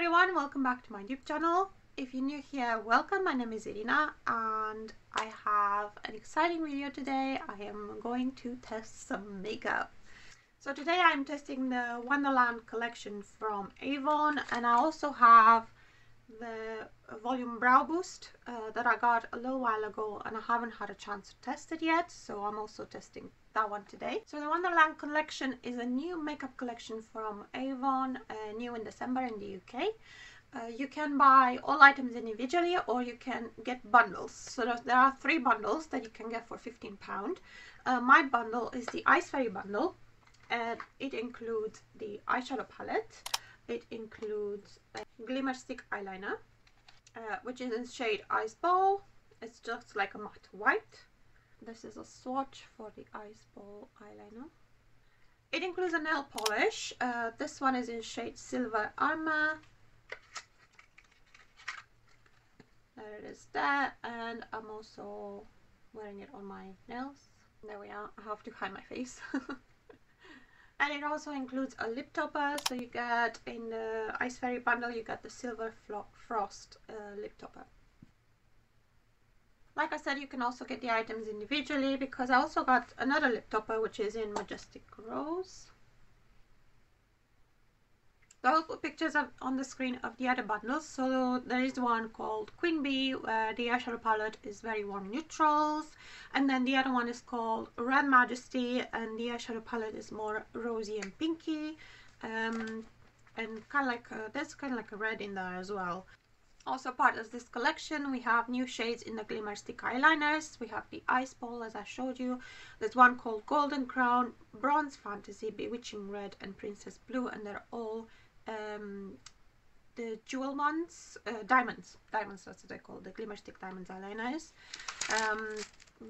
everyone, welcome back to my YouTube channel. If you're new here, welcome. My name is Irina and I have an exciting video today. I am going to test some makeup. So today I'm testing the Wonderland collection from AVON, and I also have the volume brow boost that I got a little while ago, and I haven't had a chance to test it yet, so I'm also testing that one today. So the Wonderland collection is a new makeup collection from AVON, new in December in the UK. You can buy all items individually or you can get bundles. So there are 3 bundles that you can get for £15. My bundle is the Ice Fairy bundle, and it includes the eyeshadow palette. It includes a Glimmerstick eyeliner, which is in shade Ice Ball. It's just like a matte white. This is a swatch for the Ice Ball eyeliner. It includes a nail polish. This one is in shade Silver Armor. There it is there, and I'm also wearing it on my nails. There we are. I have to hide my face. And it also includes a lip topper, so you get in the Ice Fairy bundle, you get the Silver Frost lip topper. Like I said, you can also get the items individually, because I also got another lip topper which is in Majestic Rose. So I'll put pictures on the screen of the other bundles. So there is one called Queen Bee, where the eyeshadow palette is very warm neutrals, and then the other one is called Red Majesty, and the eyeshadow palette is more rosy and pinky, and kind of like there's kind of like a red in there as well. Also part of this collection, we have new shades in the Glimmerstick eyeliners. We have the Ice Ball, as I showed you. There's one called Golden Crown, Bronze Fantasy, Bewitching Red, and Princess Blue, and they're all the jewel ones, diamonds, that's what they call, the Glimmerstick Diamonds eyeliners.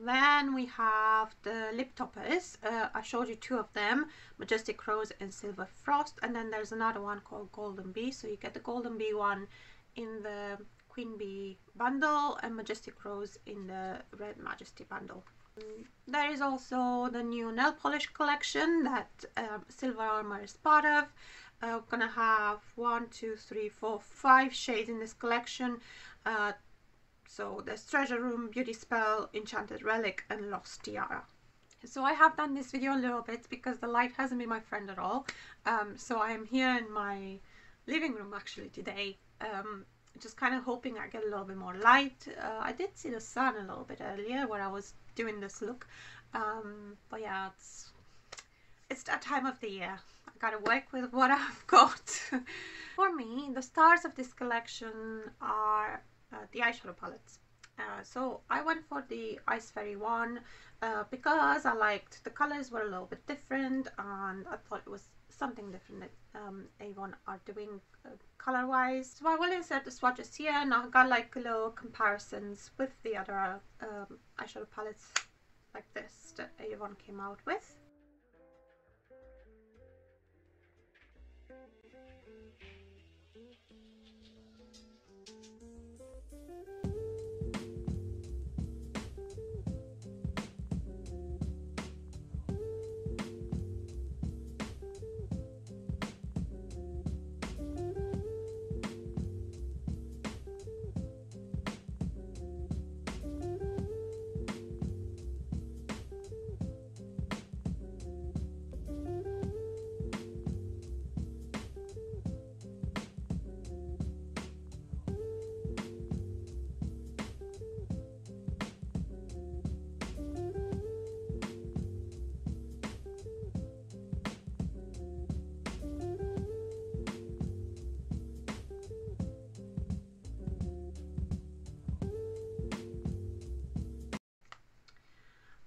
Then we have the lip toppers. I showed you 2 of them, Majestic Rose and Silver Frost, and then there's another one called Golden Bee. So you get the Golden Bee one in the Queen Bee bundle and Majestic Rose in the Red Majesty bundle. There is also the new nail polish collection that Silver Armor is part of. We're gonna have 1, 2, 3, 4, 5 shades in this collection. So there's Treasure Room, Beauty Spell, Enchanted Relic, and Lost Tiara. So I have done this video a little bit because the light hasn't been my friend at all. So I am here in my living room actually today, just kind of hoping I get a little bit more light. I did see the sun a little bit earlier when I was doing this look, but yeah, it's that time of the year. I gotta work with what I've got. For me, the stars of this collection are the eyeshadow palettes. So I went for the Ice Fairy one because I liked the colors were a little bit different, and I thought it was something different that AVON are doing color wise. So I will insert the swatches here, and I got like little comparisons with the other eyeshadow palettes like this that AVON came out with.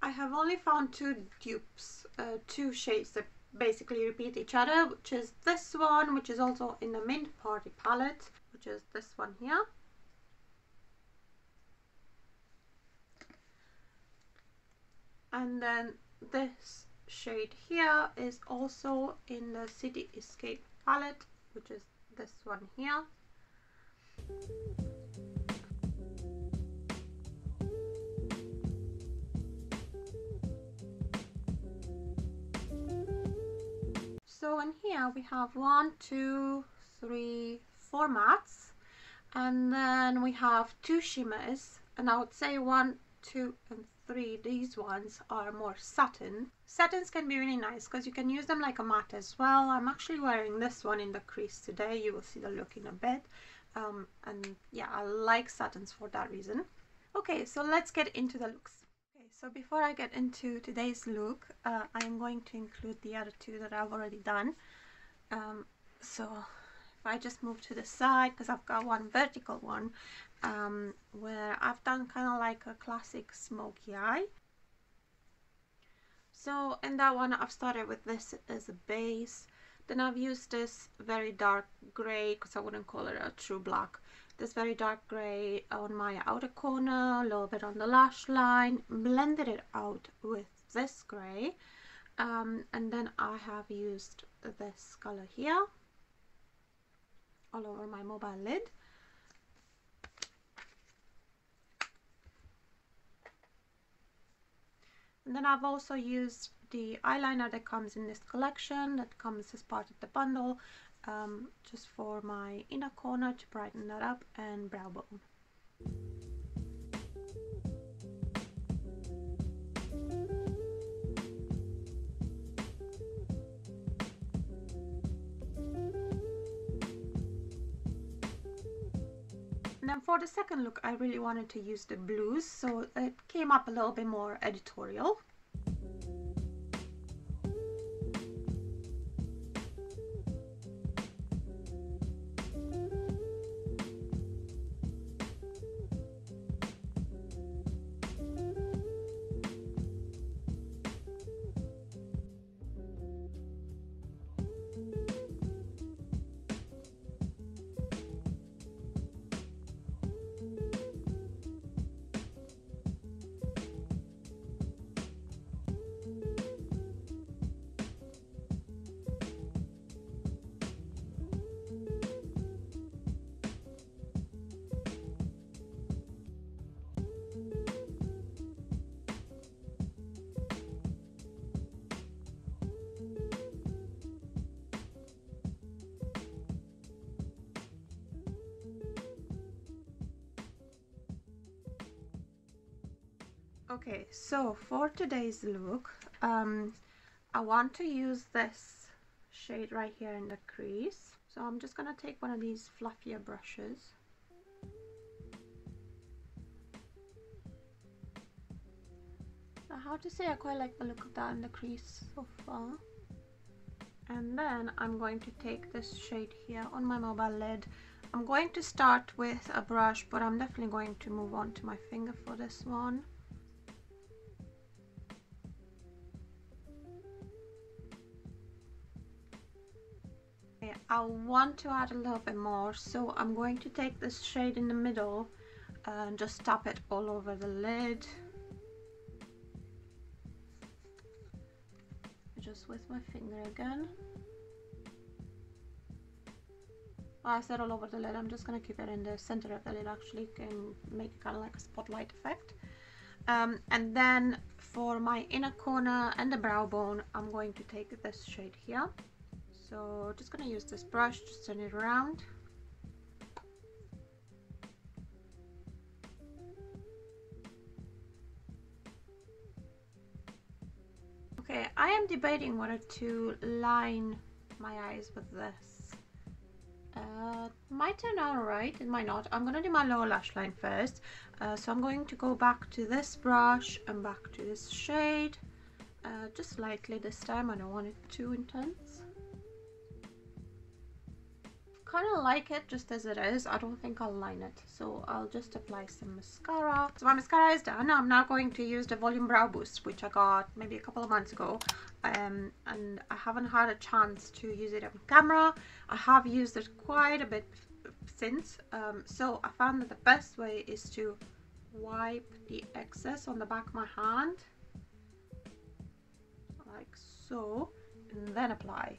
I have only found 2 dupes, 2 shades that basically repeat each other, which is this one, which is also in the Mint Party palette, which is this one here. And then this shade here is also in the City Escape palette, which is this one here. So in here we have 1, 2, 3, 4 mattes, and then we have 2 shimmers, and I would say 1, 2 and 3, these ones are more satin. Satins can be really nice because you can use them like a matte as well. I'm actually wearing this one in the crease today. You will see the look in a bit. And yeah, I like satins for that reason. Okay, so let's get into the looks. Okay, so before I get into today's look, I'm going to include the other 2 that I've already done. So if I just move to the side, because I've got one vertical one where I've done kind of like a classic smoky eye. So in that one I've started with this as a base, then I've used this very dark grey, because I wouldn't call it a true black, this very dark grey on my outer corner, a little bit on the lash line, blended it out with this grey, and then I have used this colour here all over my mobile lid. And then I've also used the eyeliner that comes in this collection, that comes as part of the bundle, just for my inner corner to brighten that up, and brow bone. And then for the second look, I really wanted to use the blues, so it came up a little bit more editorial. Okay, so for today's look, I want to use this shade right here in the crease. So I'm just gonna take one of these fluffier brushes. I have to say I quite like the look of that in the crease so far. And then I'm going to take this shade here on my mobile lid. I'm going to start with a brush, but I'm definitely going to move on to my finger for this one. I want to add a little bit more, so I'm going to take this shade in the middle and just tap it all over the lid. Just with my finger again. I said all over the lid, I'm just going to keep it in the center of the lid, actually can make it kind of like a spotlight effect. And then for my inner corner and the brow bone, I'm going to take this shade here. So just going to use this brush, just turn it around. Okay, I am debating whether to line my eyes with this. Might turn out alright, it might not. I'm going to do my lower lash line first. So I'm going to go back to this brush and back to this shade. Just slightly this time, I don't want it too intense. Kind of like it just as it is. I don't think I'll line it, so I'll just apply some mascara. So my mascara is done. I'm now going to use the Volume Brow Boost, which I got maybe a couple of months ago, and I haven't had a chance to use it on camera. I have used it quite a bit since, so I found that the best way is to wipe the excess on the back of my hand like so, and then apply.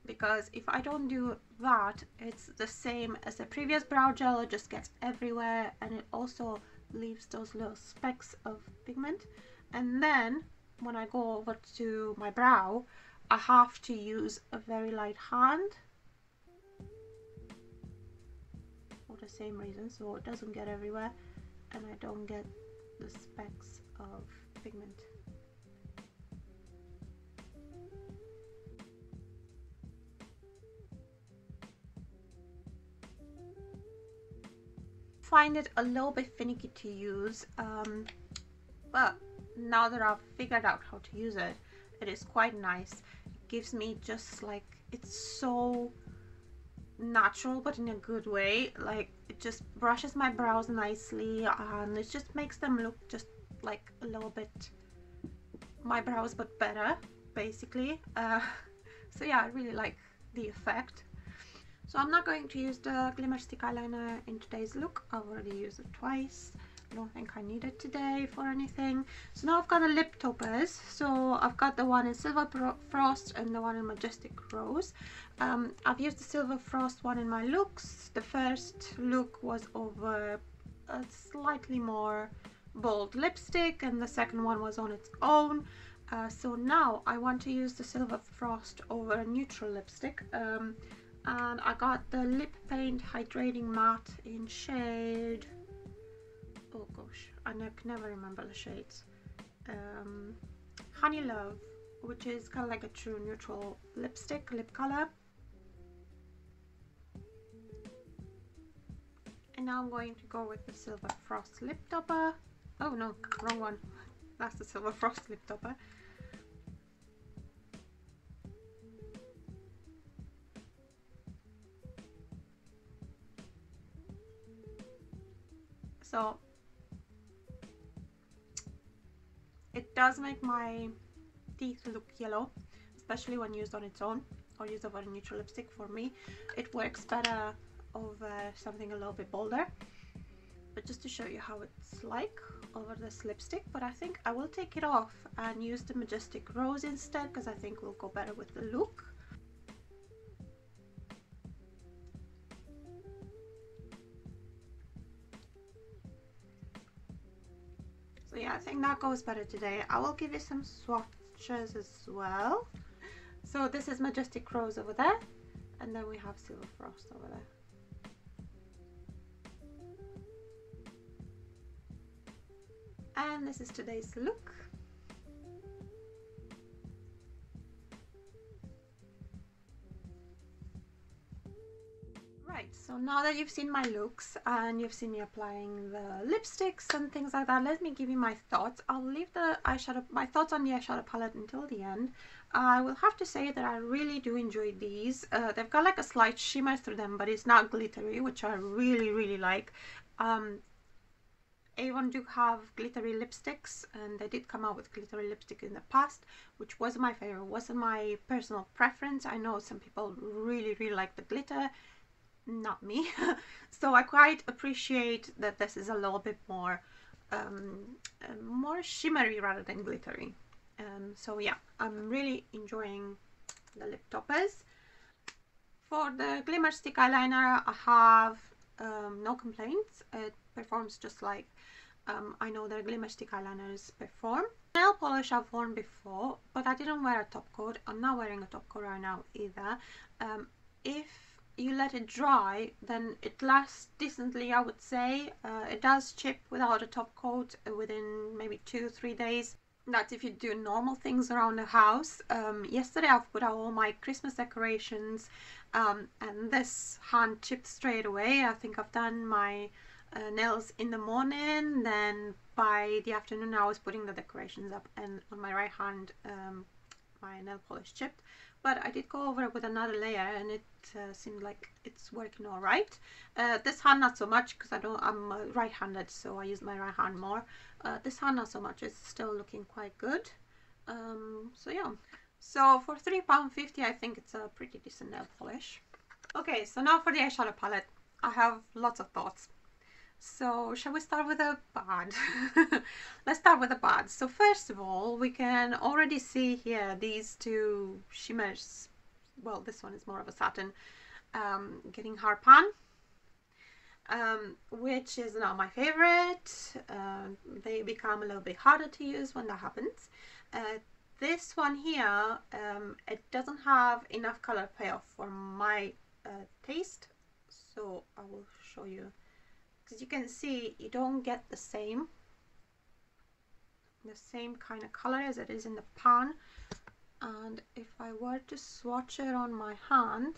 Because if I don't do that, it's the same as the previous brow gel, it just gets everywhere, and it also leaves those little specks of pigment. And then when I go over to my brow, I have to use a very light hand, the same reason, so it doesn't get everywhere and I don't get the specks of pigment. Find it a little bit finicky to use, but now that I've figured out how to use it, it is quite nice. It gives me just like, it's so natural but in a good way. Like, it just brushes my brows nicely and it just makes them look just like a little bit my brows but better, basically. So yeah, I really like the effect. So I'm not going to use the Glimmerstick eyeliner in today's look. I've already used it twice. I don't think I need it today for anything. So now I've got the lip toppers. So I've got the one in Silver Frost and the one in Majestic Rose. I've used the Silver Frost one in my looks. The first look was over a slightly more bold lipstick and the second one was on its own. So now I want to use the Silver Frost over a neutral lipstick. And I got the Lip Paint Hydrating Matte in shade, oh gosh, I can never remember the shades, Honey Love, which is kind of like a true neutral lipstick, lip color. And now I'm going to go with the Silver Frost lip topper. Oh no, wrong one. That's the Silver Frost lip topper. So it does make my teeth look yellow, especially when used on its own or used over a neutral lipstick. For me, it works better over something a little bit bolder. But just to show you how it's like over this lipstick, but I think I will take it off and use the Majestic Rose instead, because I think will go better with the look. So yeah, I think that goes better today. I will give you some swatches as well. So this is Majestic Rose over there, and then we have Silver Frost over there. And this is today's look. Right, so now that you've seen my looks and you've seen me applying the lipsticks and things like that, let me give you my thoughts. I'll leave the eyeshadow, my thoughts on the eyeshadow palette until the end. I will have to say that I really do enjoy these. They've got like a slight shimmer through them, but it's not glittery, which I really like. AVON do have glittery lipsticks, and they did come out with glittery lipstick in the past, which wasn't my favorite, wasn't my personal preference. I know some people really like the glitter, not me. So I quite appreciate that this is a little bit more more shimmery rather than glittery. So yeah, I'm really enjoying the lip toppers. For the Glimmerstick eyeliner, I have no complaints. It performs just like I know their Glimmerstick eyeliners perform. Nail polish I've worn before, but I didn't wear a top coat. I'm not wearing a top coat right now either. If you let it dry, then it lasts decently, I would say. It does chip without a top coat within maybe 2-3 days. That's if you do normal things around the house. Yesterday I've put out all my Christmas decorations and this hand chipped straight away. I think I've done my nails in the morning, then by the afternoon I was putting the decorations up, and on my right hand my nail polish chipped. But I did go over it with another layer and it seemed like it's working all right. This hand not so much, because I'm right-handed, so I use my right hand more. This hand not so much, it's still looking quite good. So yeah, so for £3.50 I think it's a pretty decent nail polish. Okay, so now for the eyeshadow palette. I have lots of thoughts. So shall we start with the bad? Let's start with the bad. So first of all, we can already see here these two shimmers. Well, this one is more of a satin, getting hard pan, which is not my favorite. They become a little bit harder to use when that happens. This one here, it doesn't have enough color payoff for my taste, so I will show you. As you can see, you don't get the same kind of color as it is in the pan. And if I were to swatch it on my hand,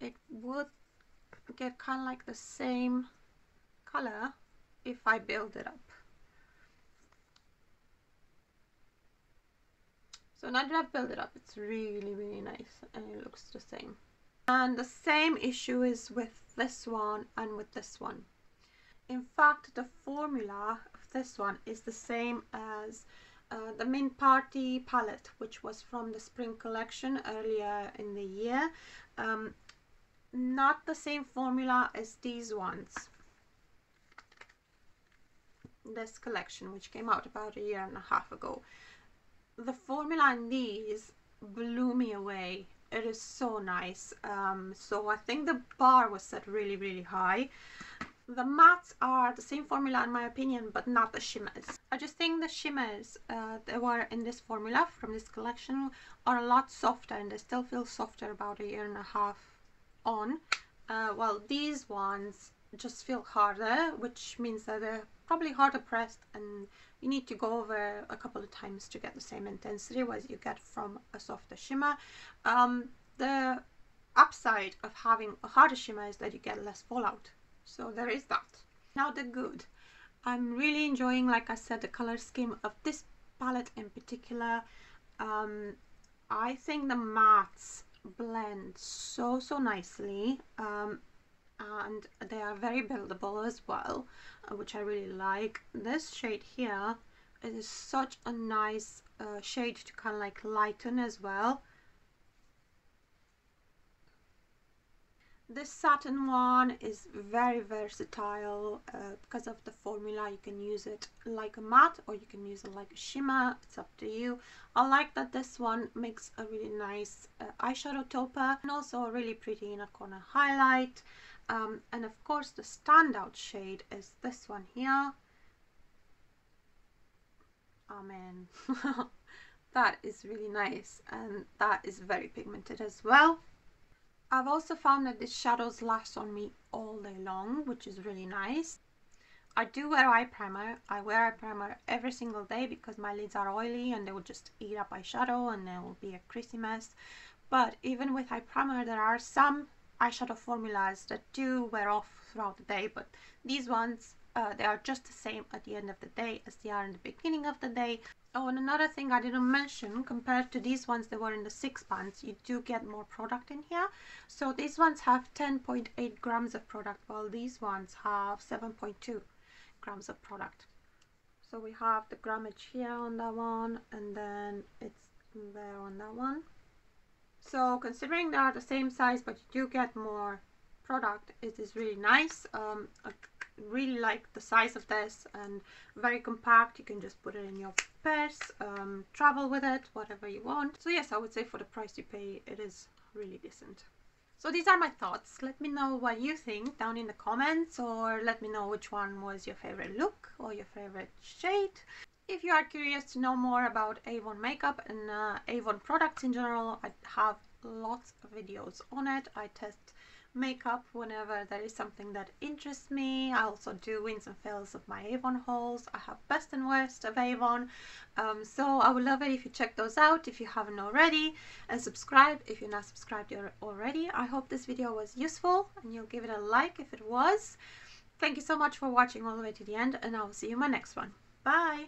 it would get kind of like the same color if I build it up. So now that I've built it up, it's really nice and it looks the same. And the same issue is with this one and with this one. In fact, the formula of this one is the same as the Mint Party palette, which was from the spring collection earlier in the year. Not the same formula as these ones. This collection, which came out about 1.5 years ago. The formula in these blew me away. It is so nice. So I think the bar was set really high. The mattes are the same formula in my opinion, but not the shimmers. I just think the shimmers that were in this formula from this collection are a lot softer, and they still feel softer about 1.5 years on. While these ones just feel harder, which means that they're probably harder pressed, and you need to go over a couple of times to get the same intensity as you get from a softer shimmer. The upside of having a harder shimmer is that you get less fallout. So there is that. Now the good. I'm really enjoying, like I said, the color scheme of this palette in particular. I think the mattes blend so nicely, and they are very buildable as well, which I really like. This shade here is such a nice shade to kind of like lighten as well. This satin one is very versatile because of the formula. You can use it like a matte or you can use it like a shimmer. It's up to you. I like that this one makes a really nice eyeshadow topper, and also a really pretty inner corner highlight. And of course the standout shade is this one here. Amen. That is really nice, and that is very pigmented as well. I've also found that these shadows last on me all day long, which is really nice. I do wear eye primer. I wear eye primer every single day because my lids are oily and they will just eat up eyeshadow and it will be a crazy mess. But even with eye primer, there are some eyeshadow formulas that do wear off throughout the day, but these ones, they are just the same at the end of the day as they are in the beginning of the day. Oh, and another thing I didn't mention, compared to these ones that were in the 6 pans, you do get more product in here. So these ones have 10.8 grams of product, while these ones have 7.2 grams of product. So we have the grammage here on that one, and then it's there on that one. So considering they are the same size, but you do get more product, it is really nice. I really like the size of this, and very compact. You can just put it in your purse, travel with it, whatever you want. So yes, I would say for the price you pay, it is really decent. So these are my thoughts. Let me know what you think down in the comments, or let me know which one was your favorite look or your favorite shade. If you are curious to know more about AVON makeup and AVON products in general, I have lots of videos on it. I test makeup whenever there is something that interests me. I also do wins and fails of my AVON hauls. I have best and worst of AVON, so I would love it if you check those out if you haven't already, and subscribe if you're not subscribed already. I hope this video was useful and you'll give it a like if it was. Thank you so much for watching all the way to the end, and I will see you in my next one. Bye!